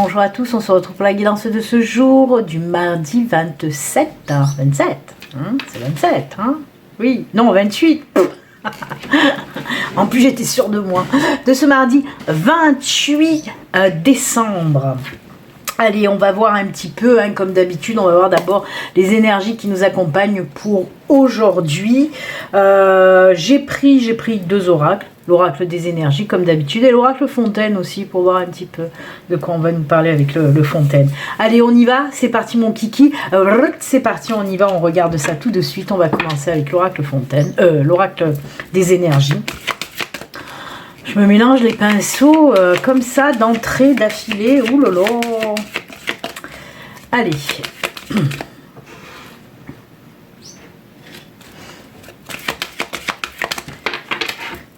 bonjour à tous, on se retrouve pour la guidance de ce jour du mardi 27, 27, c'est 27, hein, oui, non 28, en plus j'étais sûre de moi, de ce mardi 28 décembre. Allez, on va voir un petit peu, hein, comme d'habitude, on va voir d'abord les énergies qui nous accompagnent pour aujourd'hui. J'ai pris deux oracles, l'oracle des énergies comme d'habitude et l'oracle Fontaine aussi pour voir un petit peu de quoi on va nous parler avec le Fontaine. Allez, on y va, c'est parti mon kiki, c'est parti, on y va, on regarde ça tout de suite. On va commencer avec l'oracle Fontaine, l'oracle des énergies. Je me mélange les pinceaux comme ça, d'entrée, d'affilée. Ouh là là. Allez.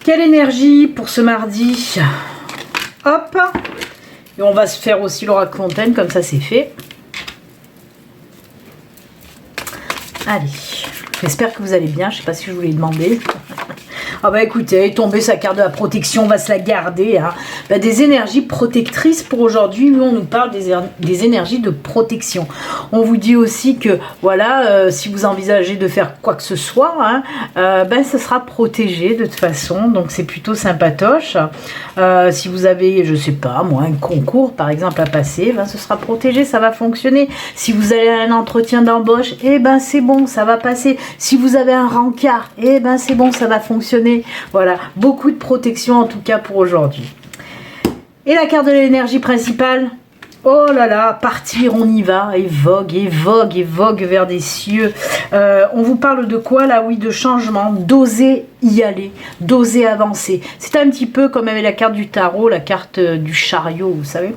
Quelle énergie pour ce mardi? Hop. Et on va se faire aussi l'oracle Fontaine, comme ça c'est fait. Allez. J'espère que vous allez bien. Je ne sais pas si je vous l'ai demandé. Ah bah écoutez, tomber sa carte de la protection, on va se la garder. Hein. Bah, des énergies protectrices pour aujourd'hui. Nous, on nous parle des énergies de protection. On vous dit aussi que, voilà, si vous envisagez de faire quoi que ce soit, hein, ben, ça sera protégé de toute façon. Donc, c'est plutôt sympatoche. Si vous avez, je sais pas, moi, un concours, par exemple, à passer, ben, ce sera protégé, ça va fonctionner. Si vous avez un entretien d'embauche, eh ben, c'est bon, ça va passer. Si vous avez un rencard, eh ben, c'est bon, ça va fonctionner. Voilà, beaucoup de protection en tout cas pour aujourd'hui. Et la carte de l'énergie principale, oh là là, partir, on y va, et vogue, et vogue, et vogue vers des cieux. On vous parle de quoi là? Oui, de changement, d'oser y aller, d'oser avancer. C'est un petit peu comme avec la carte du tarot, la carte du chariot, vous savez.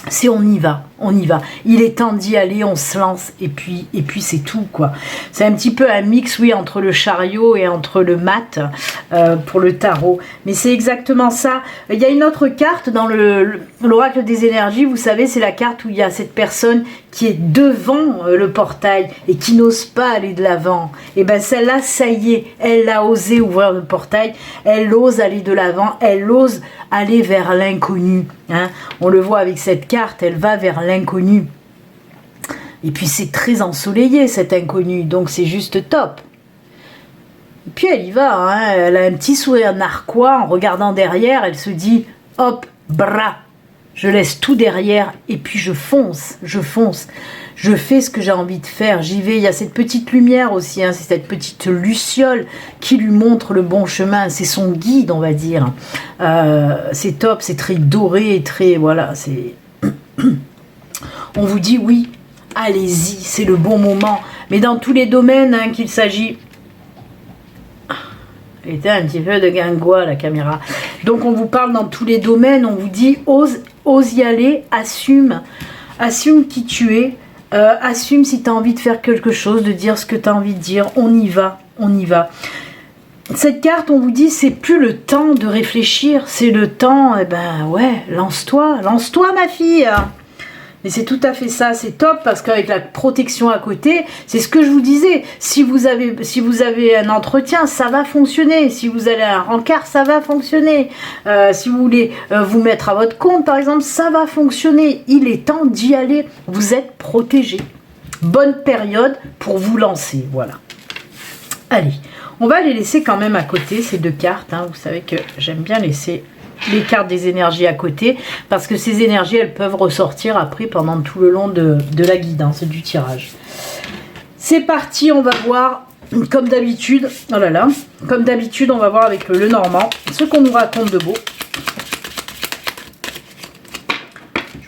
C'est on y va, on y va. Il est temps d'y aller, on se lance et puis c'est tout quoi. C'est un petit peu un mix, oui, entre le chariot et entre le mat pour le tarot. Mais c'est exactement ça. Il y a une autre carte dans l'oracle des énergies, vous savez, c'est la carte où il y a cette personne qui est devant le portail et qui n'ose pas aller de l'avant. Et bien celle-là, ça y est, elle a osé ouvrir le portail, elle ose aller de l'avant, elle ose aller vers l'inconnu. Hein. On le voit avec cette carte, elle va vers l'inconnu. Et puis c'est très ensoleillé cet inconnu, donc c'est juste top. Et puis elle y va, hein. Elle a un petit sourire narquois en regardant derrière, elle se dit hop, bras. Je laisse tout derrière et puis je fonce. Je fais ce que j'ai envie de faire, j'y vais. Il y a cette petite lumière aussi, hein, c'est cette petite luciole qui lui montre le bon chemin. C'est son guide, on va dire. C'est top, c'est très doré, très... Voilà, c'est... On vous dit oui, allez-y, c'est le bon moment. Mais dans tous les domaines hein, qu'il s'agit... Elle était un petit peu de guingois, la caméra. Donc, on vous parle dans tous les domaines. On vous dit, ose y aller, assume qui tu es. Assume si tu as envie de faire quelque chose, de dire ce que tu as envie de dire. On y va, on y va. Cette carte, on vous dit, c'est plus le temps de réfléchir. C'est le temps, eh ben ouais, lance-toi ma fille. Mais c'est tout à fait ça, c'est top parce qu'avec la protection à côté, c'est ce que je vous disais. Si vous avez un entretien, ça va fonctionner. Si vous avez un rencard, ça va fonctionner. Si vous voulez vous mettre à votre compte, par exemple, ça va fonctionner. Il est temps d'y aller. Vous êtes protégé. Bonne période pour vous lancer. Voilà. Allez, on va les laisser quand même à côté, ces deux cartes. Hein. Vous savez que j'aime bien laisser les cartes des énergies à côté parce que ces énergies elles peuvent ressortir après pendant tout le long de la guidance du tirage. C'est parti, on va voir comme d'habitude, oh là là, comme d'habitude on va voir avec le Normand ce qu'on nous raconte de beau.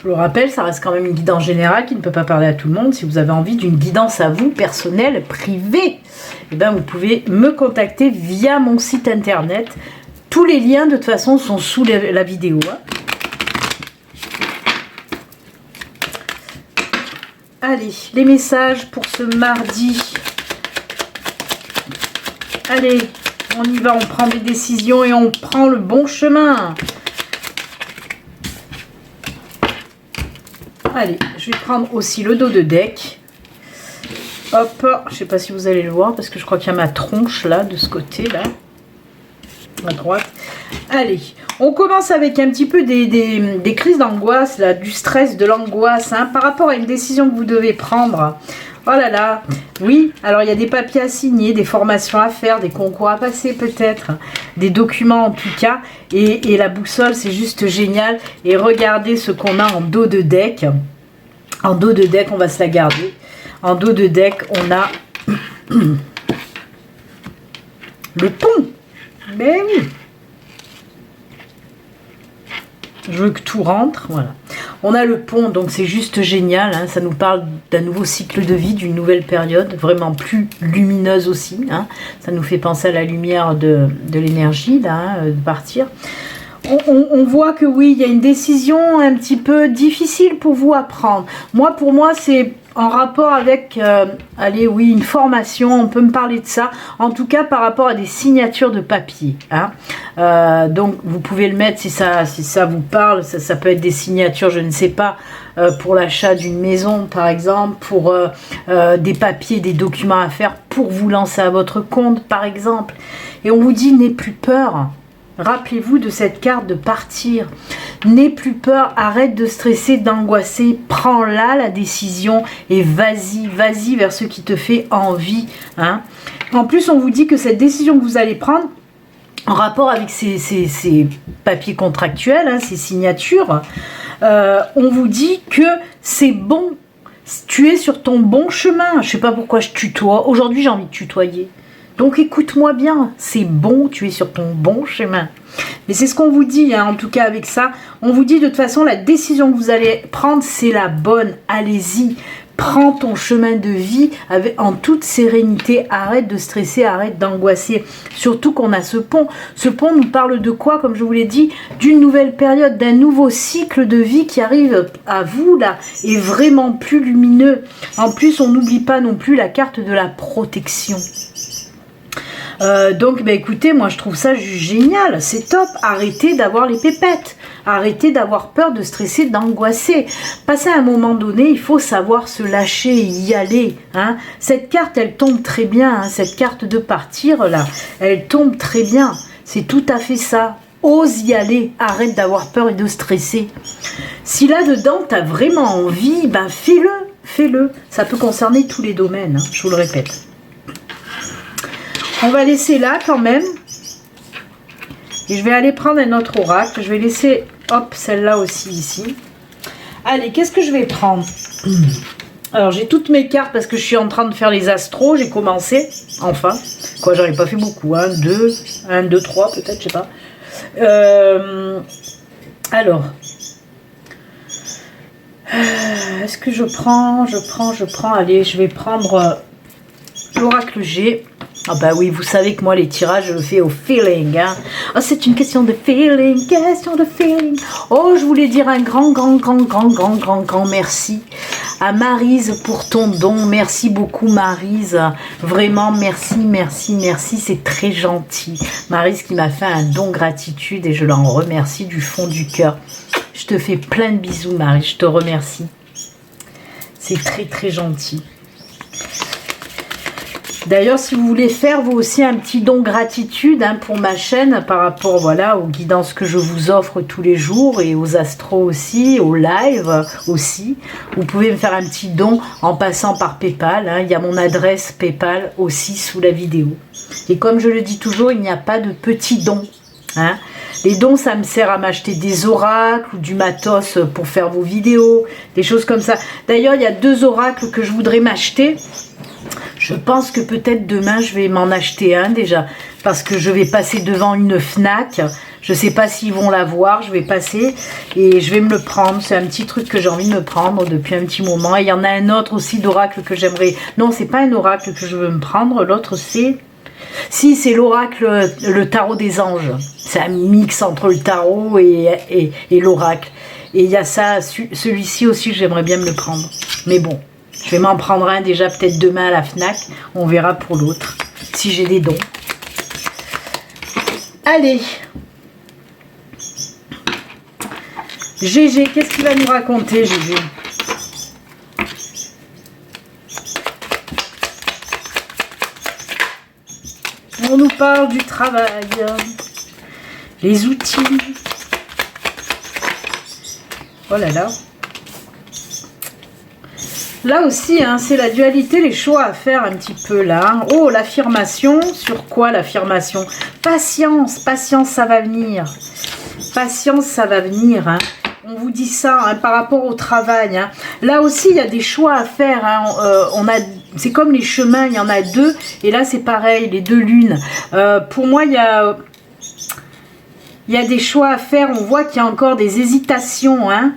Je le rappelle, ça reste quand même une guidance générale qui ne peut pas parler à tout le monde. Si vous avez envie d'une guidance à vous, personnelle, privée, eh bien vous pouvez me contacter via mon site internet. Tous les liens, de toute façon, sont sous la vidéo. Hein. Allez, les messages pour ce mardi. Allez, on y va, on prend des décisions et on prend le bon chemin. Allez, je vais prendre aussi le dos de deck. Hop, je ne sais pas si vous allez le voir, parce que je crois qu'il y a ma tronche, là, de ce côté, là. À droite. Allez, On commence avec un petit peu des crises d'angoisse, là, du stress, de l'angoisse, hein, par rapport à une décision que vous devez prendre. Oh là là, oui, alors il y a des papiers à signer, des formations à faire, des concours à passer peut-être, des documents en tout cas, et la boussole c'est juste génial. Et regardez ce qu'on a en dos de deck. En dos de deck, on va se la garder. En dos de deck, on a le pont. Ben oui. Je veux que tout rentre, voilà. On a le pont, donc c'est juste génial, hein, ça nous parle d'un nouveau cycle de vie, d'une nouvelle période, vraiment plus lumineuse aussi, hein. Ça nous fait penser à la lumière de l'énergie, là, hein, de partir. On voit que oui, il y a une décision un petit peu difficile pour vous à prendre. Pour moi, c'est en rapport avec, allez, oui, une formation, on peut me parler de ça. En tout cas, par rapport à des signatures de papier. Hein. Donc, vous pouvez le mettre si ça vous parle. Ça peut être des signatures, je ne sais pas, pour l'achat d'une maison, par exemple, pour des papiers, des documents à faire pour vous lancer à votre compte, par exemple. Et on vous dit, n'aie plus peur. Rappelez-vous de cette carte de partir. N'aie plus peur, arrête de stresser, d'angoisser, prends-la la décision et vas-y vers ce qui te fait envie. Hein. En plus, on vous dit que cette décision que vous allez prendre, en rapport avec ces papiers contractuels, hein, ces signatures, on vous dit que c'est bon. Tu es sur ton bon chemin. Je ne sais pas pourquoi je tutoie. Aujourd'hui, j'ai envie de tutoyer. Donc écoute-moi bien, c'est bon, tu es sur ton bon chemin. Mais c'est ce qu'on vous dit, hein, en tout cas avec ça. On vous dit de toute façon, la décision que vous allez prendre, c'est la bonne. Allez-y, prends ton chemin de vie en toute sérénité. Arrête de stresser, arrête d'angoisser. Surtout qu'on a ce pont. Ce pont nous parle de quoi, comme je vous l'ai dit? D'une nouvelle période, d'un nouveau cycle de vie qui arrive à vous, là, et vraiment plus lumineux. En plus, on n'oublie pas non plus la carte de la protection. Donc bah écoutez, moi je trouve ça génial, c'est top. Arrêtez d'avoir les pépettes, arrêtez d'avoir peur, de stresser, d'angoisser. Passer à un moment donné, il faut savoir se lâcher, y aller, hein. Cette carte elle tombe très bien, hein, cette carte de partir là, elle tombe très bien, c'est tout à fait ça. Ose y aller, arrête d'avoir peur et de stresser. Si là-dedans tu as vraiment envie, ben fais-le, ça peut concerner tous les domaines, hein, je vous le répète. On va laisser là quand même. Et je vais aller prendre un autre oracle. Je vais laisser, hop, celle-là aussi ici. Allez, qu'est-ce que je vais prendre? Alors, j'ai toutes mes cartes parce que je suis en train de faire les astros. J'ai commencé, enfin. Quoi, j'en ai pas fait beaucoup. 1, 2, 3 peut-être, je sais pas. Alors. Est-ce que je prends? Allez, je vais prendre l'oracle G. Ah bah oui, vous savez que moi les tirages je le fais au feeling, hein. Oh, c'est une question de feeling, Oh, je voulais dire un grand merci à Maryse pour ton don. Merci beaucoup Maryse, vraiment merci, c'est très gentil. Maryse qui m'a fait un don gratitude et je l'en remercie du fond du cœur. Je te fais plein de bisous Maryse, je te remercie. C'est très gentil. D'ailleurs, si vous voulez faire vous aussi un petit don gratitude, hein, pour ma chaîne par rapport, voilà, aux guidances que je vous offre tous les jours et aux astros aussi, aux live aussi, vous pouvez me faire un petit don en passant par Paypal, hein. Il y a mon adresse Paypal aussi sous la vidéo. Et comme je le dis toujours, il n'y a pas de petits dons, hein. Les dons, ça me sert à m'acheter des oracles ou du matos pour faire vos vidéos, des choses comme ça. D'ailleurs, il y a 2 oracles que je voudrais m'acheter. Je pense que peut-être demain, je vais m'en acheter un déjà, parce que je vais passer devant une Fnac. Je ne sais pas s'ils vont l'avoir, je vais passer et je vais me le prendre. C'est un petit truc que j'ai envie de me prendre depuis un petit moment. Et il y en a un autre aussi d'oracle que j'aimerais... Non, c'est pas un oracle que je veux me prendre, l'autre c'est... Si, c'est l'oracle, le tarot des anges. C'est un mix entre le tarot et l'oracle. Et il y a ça, celui-ci aussi, que j'aimerais bien me le prendre. Mais bon. Je vais m'en prendre un déjà peut-être demain à la Fnac. On verra pour l'autre. Si j'ai des dons. Allez. GG, qu'est-ce qu'il va nous raconter, GG? On nous parle du travail. Les outils. Oh là là. Là aussi, hein, c'est la dualité, les choix à faire un petit peu là. Oh, l'affirmation. Sur quoi l'affirmation? Patience, patience, ça va venir. Patience, ça va venir. Hein. On vous dit ça hein, par rapport au travail. Hein. Là aussi, il y a des choix à faire. Hein. C'est comme les chemins, il y en a deux. Et là, c'est pareil, les deux lunes. Pour moi, il y a des choix à faire. On voit qu'il y a encore des hésitations. Hein.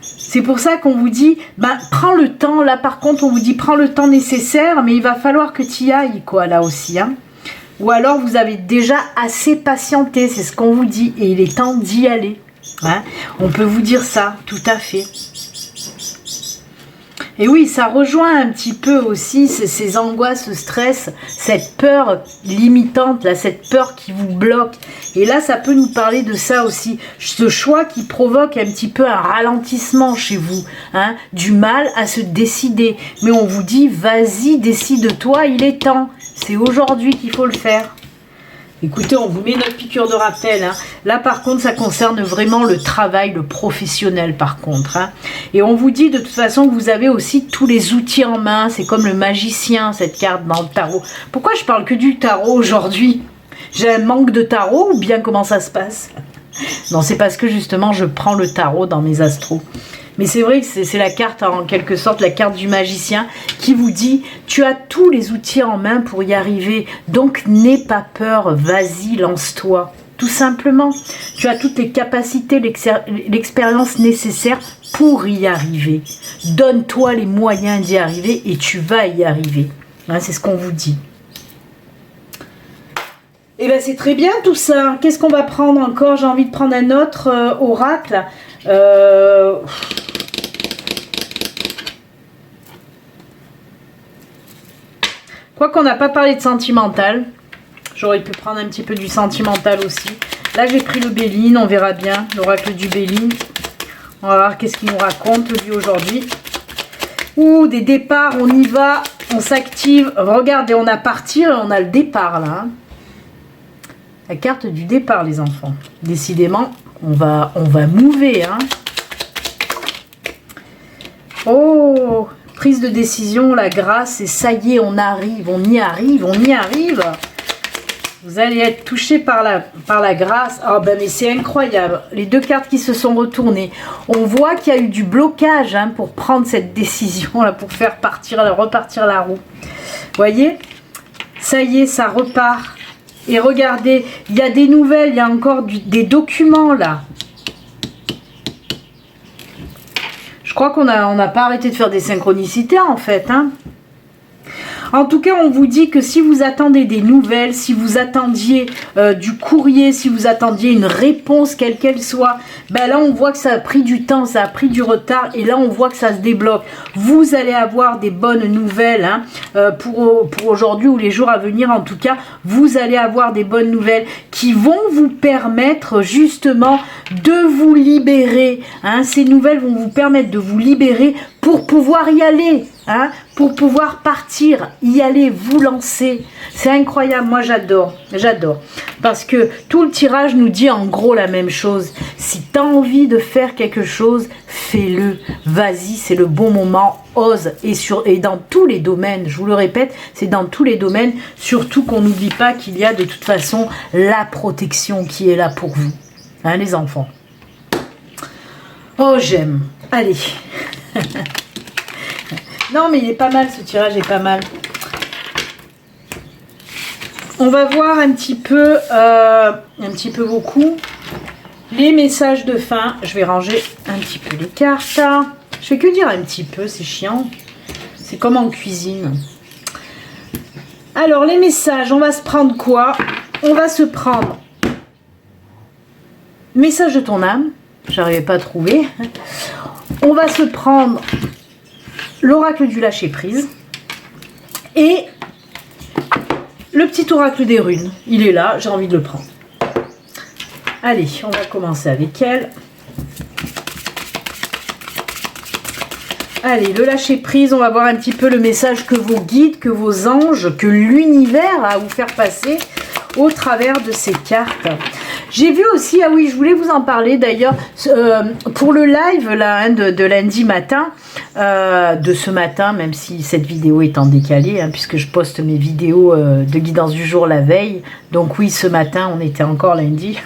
C'est pour ça qu'on vous dit, ben, prends le temps. Là, par contre, on vous dit, prends le temps nécessaire. Mais il va falloir que tu y ailles, quoi, là aussi. Hein. Ou alors, vous avez déjà assez patienté. C'est ce qu'on vous dit. Et il est temps d'y aller. Hein, on peut vous dire ça, tout à fait. Et oui, ça rejoint un petit peu aussi ces angoisses, ce stress, cette peur limitante, là, cette peur qui vous bloque. Et là, ça peut nous parler de ça aussi. Ce choix qui provoque un petit peu un ralentissement chez vous. Hein, du mal à se décider. Mais on vous dit, vas-y, décide-toi, il est temps. C'est aujourd'hui qu'il faut le faire. Écoutez, on vous met notre piqûre de rappel. Hein. Là, par contre, ça concerne vraiment le travail, le professionnel, par contre. Hein. Et on vous dit de toute façon que vous avez aussi tous les outils en main. C'est comme le magicien, cette carte dans le tarot. Pourquoi je parle que du tarot aujourd'hui? J'ai un manque de tarot ou bien comment ça se passe? Non, c'est parce que justement, je prends le tarot dans mes astros. Mais c'est vrai que c'est la carte, en quelque sorte, la carte du magicien qui vous dit, tu as tous les outils en main pour y arriver. Donc, n'aie pas peur, vas-y, lance-toi. Tout simplement, tu as toutes les capacités, l'expérience nécessaire pour y arriver. Donne-toi les moyens d'y arriver et tu vas y arriver. Hein, c'est ce qu'on vous dit. Et bien, c'est très bien tout ça. Qu'est-ce qu'on va prendre encore? J'ai envie de prendre un autre oracle. Quoi qu'on n'a pas parlé de sentimental, j'aurais pu prendre un petit peu du sentimental aussi. Là, j'ai pris le Béline, on verra bien, l'oracle du Béline. On va voir qu'est-ce qu'il nous raconte, lui, aujourd'hui. Ouh, des départs, on y va, on s'active. Regardez, on a partir et on a le départ, là. Hein. La carte du départ, les enfants. Décidément, on va mouver, hein. Oh, prise de décision, la grâce, et ça y est, on arrive, on y arrive, on y arrive. Vous allez être touché par la grâce. Ah ben mais c'est incroyable. Les deux cartes qui se sont retournées. On voit qu'il y a eu du blocage hein, pour prendre cette décision là, pour faire repartir la roue. Vous voyez? Ça y est, ça repart. Et regardez, il y a des nouvelles, il y a encore des documents là. Je crois qu'on n'a pas arrêté de faire des synchronicités en fait. Hein. En tout cas, on vous dit que si vous attendez des nouvelles, si vous attendiez du courrier, si vous attendiez une réponse, quelle qu'elle soit, ben là, on voit que ça a pris du temps, ça a pris du retard, et là, on voit que ça se débloque. Vous allez avoir des bonnes nouvelles hein, pour aujourd'hui ou les jours à venir. En tout cas, vous allez avoir des bonnes nouvelles qui vont vous permettre justement de vous libérer. Hein. Ces nouvelles vont vous permettre de vous libérer pour pouvoir y aller, hein, pour pouvoir partir, y aller, vous lancer. C'est incroyable, moi j'adore, j'adore. Parce que tout le tirage nous dit en gros la même chose. Si tu as envie de faire quelque chose, fais-le. Vas-y, c'est le bon moment, ose. Et dans tous les domaines, je vous le répète, c'est dans tous les domaines, surtout qu'on n'oublie pas qu'il y a de toute façon la protection qui est là pour vous. Hein, les enfants. Oh, j'aime. Allez. Non, mais il est pas mal, ce tirage est pas mal. On va voir un petit peu beaucoup, les messages de fin. Je vais ranger un petit peu les cartes. Je fais que dire un petit peu, c'est chiant. C'est comme en cuisine. Alors, les messages, on va se prendre quoi? On va se prendre message de ton âme. J'arrivais pas à trouver. On va se prendre l'oracle du lâcher prise et le petit oracle des runes. Il est là, j'ai envie de le prendre. Allez, on va commencer avec elle. Allez, le lâcher prise, on va voir un petit peu le message que vos guides, que vos anges, que l'univers a à vous faire passer au travers de ces cartes. J'ai vu aussi, ah oui, je voulais vous en parler d'ailleurs, pour le live là, hein, de lundi matin, de ce matin, même si cette vidéo est en décalé, hein, puisque je poste mes vidéos de guidance du jour la veille. Donc oui, ce matin, on était encore lundi.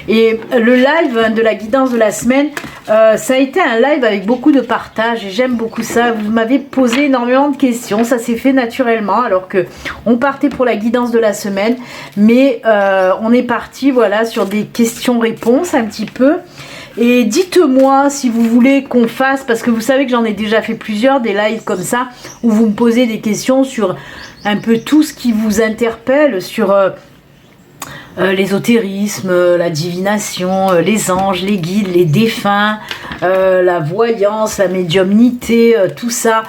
Et le live hein, de la guidance de la semaine, ça a été un live avec beaucoup de partage et j'aime beaucoup ça. Vous m'avez posé énormément de questions, ça s'est fait naturellement alors que on partait pour la guidance de la semaine, mais on est parti voilà sur des questions-réponses un petit peu. Et dites-moi si vous voulez qu'on fasse, parce que vous savez que j'en ai déjà fait plusieurs, des lives comme ça, où vous me posez des questions sur un peu tout ce qui vous interpelle, sur l'ésotérisme, la divination, les anges, les guides, les défunts, la voyance, la médiumnité, tout ça.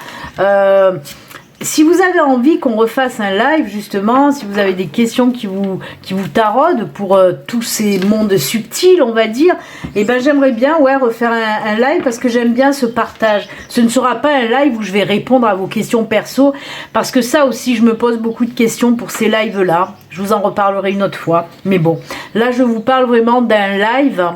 Si vous avez envie qu'on refasse un live, justement, si vous avez des questions qui vous taraudent pour tous ces mondes subtils, on va dire, eh ben j'aimerais bien ouais, refaire un live parce que j'aime bien ce partage. Ce ne sera pas un live où je vais répondre à vos questions perso, parce que ça aussi, je me pose beaucoup de questions pour ces lives-là. Je vous en reparlerai une autre fois. Mais bon, là, je vous parle vraiment d'un live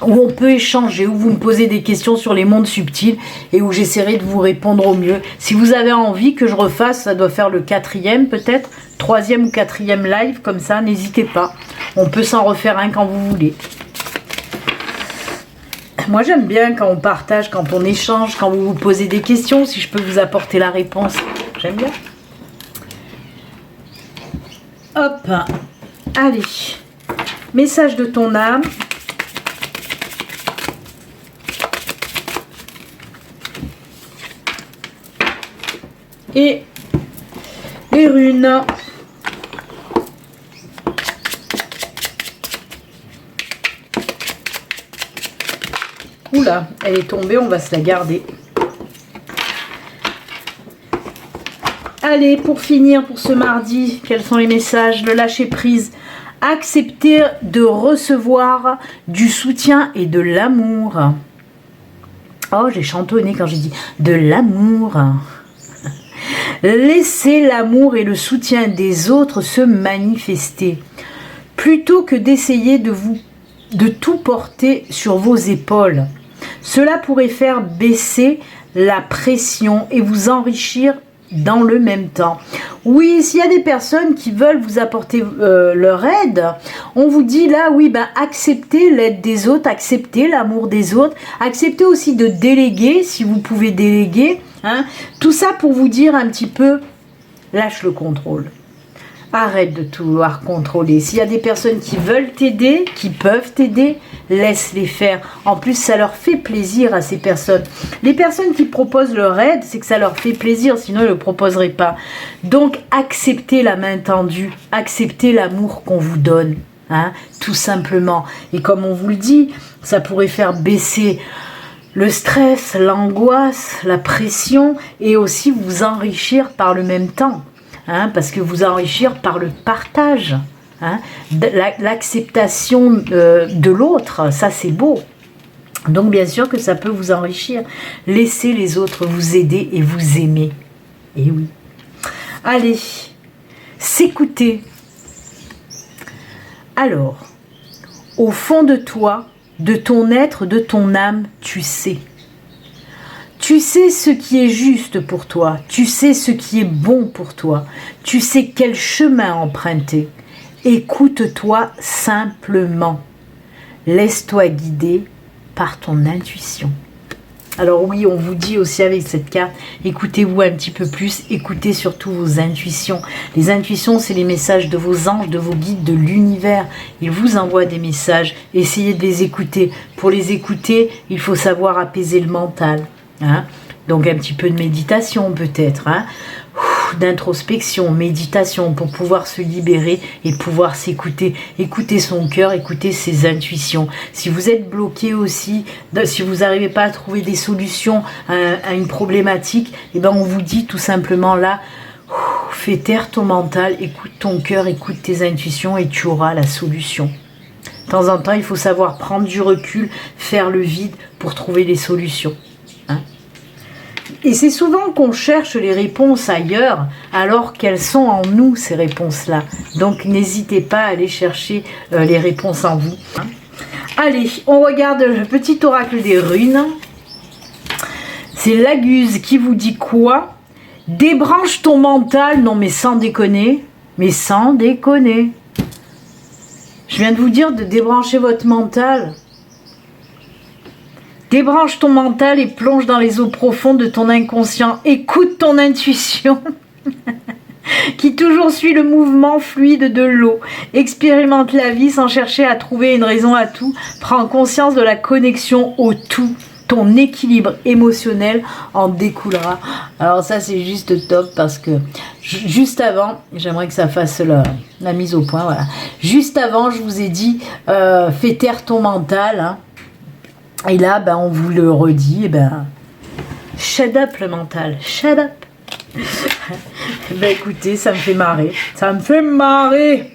où on peut échanger, où vous me posez des questions sur les mondes subtils et où j'essaierai de vous répondre au mieux. Si vous avez envie que je refasse, ça doit faire le 4e peut-être, 3e ou 4e live, comme ça, n'hésitez pas. On peut s'en refaire un quand vous voulez. Moi j'aime bien quand on partage, quand on échange, quand vous vous posez des questions, si je peux vous apporter la réponse. J'aime bien. Hop, allez. Message de ton âme. Et les runes. Oula, elle est tombée, on va se la garder. Allez, pour finir, pour ce mardi, quels sont les messages? Le lâcher prise. Accepter de recevoir du soutien et de l'amour. Oh, j'ai chantonné quand j'ai dit de l'amour. Laissez l'amour et le soutien des autres se manifester, plutôt que d'essayer de tout porter sur vos épaules. Cela pourrait faire baisser la pression et vous enrichir dans le même temps. Oui, s'il y a des personnes qui veulent vous apporter leur aide, on vous dit là, oui, ben acceptez l'aide des autres, acceptez l'amour des autres, acceptez aussi de déléguer, si vous pouvez déléguer, hein, tout ça pour vous dire un petit peu, lâche le contrôle. Arrête de tout vouloir contrôler. S'il y a des personnes qui veulent t'aider, qui peuvent t'aider, laisse-les faire. En plus, ça leur fait plaisir à ces personnes. Les personnes qui proposent leur aide, c'est que ça leur fait plaisir, sinon ils ne le proposeraient pas. Donc, acceptez la main tendue, acceptez l'amour qu'on vous donne, hein, tout simplement. Et comme on vous le dit, ça pourrait faire baisser le stress, l'angoisse, la pression et aussi vous enrichir par le même temps. Hein, parce que vous enrichir par le partage, hein, l'acceptation de l'autre, ça c'est beau. Donc bien sûr que ça peut vous enrichir. Laissez les autres vous aider et vous aimer. Et oui. Allez, s'écouter. Alors, au fond de toi, de ton être, de ton âme, tu sais. Tu sais ce qui est juste pour toi, tu sais ce qui est bon pour toi, tu sais quel chemin emprunter. Écoute-toi simplement. Laisse-toi guider par ton intuition. Alors oui, on vous dit aussi avec cette carte, écoutez-vous un petit peu plus, écoutez surtout vos intuitions. Les intuitions, c'est les messages de vos anges, de vos guides, de l'univers. Ils vous envoient des messages, essayez de les écouter. Pour les écouter, il faut savoir apaiser le mental. Hein, donc un petit peu de méditation peut-être, hein, d'introspection, méditation pour pouvoir se libérer et pouvoir s'écouter, écouter son cœur, écouter ses intuitions. Si vous êtes bloqué aussi, si vous n'arrivez pas à trouver des solutions à une problématique, et ben on vous dit tout simplement là, fais taire ton mental, écoute ton cœur, écoute tes intuitions et tu auras la solution. De temps en temps, il faut savoir prendre du recul, faire le vide pour trouver les solutions. Et c'est souvent qu'on cherche les réponses ailleurs, alors qu'elles sont en nous, ces réponses-là. Donc, n'hésitez pas à aller chercher les réponses en vous. Allez, on regarde le petit oracle des runes. C'est Laguse qui vous dit quoi? Débranche ton mental. Non, mais sans déconner. Mais sans déconner. Je viens de vous dire de débrancher votre mental. Débranche ton mental et plonge dans les eaux profondes de ton inconscient. Écoute ton intuition qui toujours suit le mouvement fluide de l'eau. Expérimente la vie sans chercher à trouver une raison à tout. Prends conscience de la connexion au tout. Ton équilibre émotionnel en découlera. Alors ça c'est juste top parce que juste avant, j'aimerais que ça fasse la mise au point. Voilà. Juste avant, je vous ai dit fais taire ton mental. Hein. Et là, ben, on vous le redit. Ben, shut up le mental. Shut up. Ben écoutez, ça me fait marrer. Ça me fait marrer.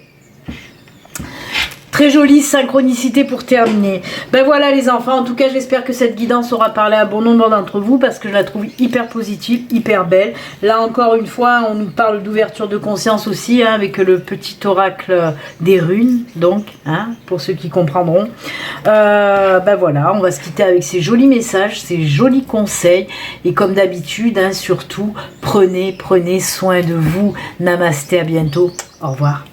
Très jolie synchronicité pour terminer. Ben voilà les enfants, en tout cas j'espère que cette guidance aura parlé à bon nombre d'entre vous parce que je la trouve hyper positive, hyper belle. Là encore une fois, on nous parle d'ouverture de conscience aussi hein, avec le petit oracle des runes, donc hein, pour ceux qui comprendront. Ben voilà, on va se quitter avec ces jolis messages, ces jolis conseils et comme d'habitude, hein, surtout prenez soin de vous. Namasté, à bientôt, au revoir.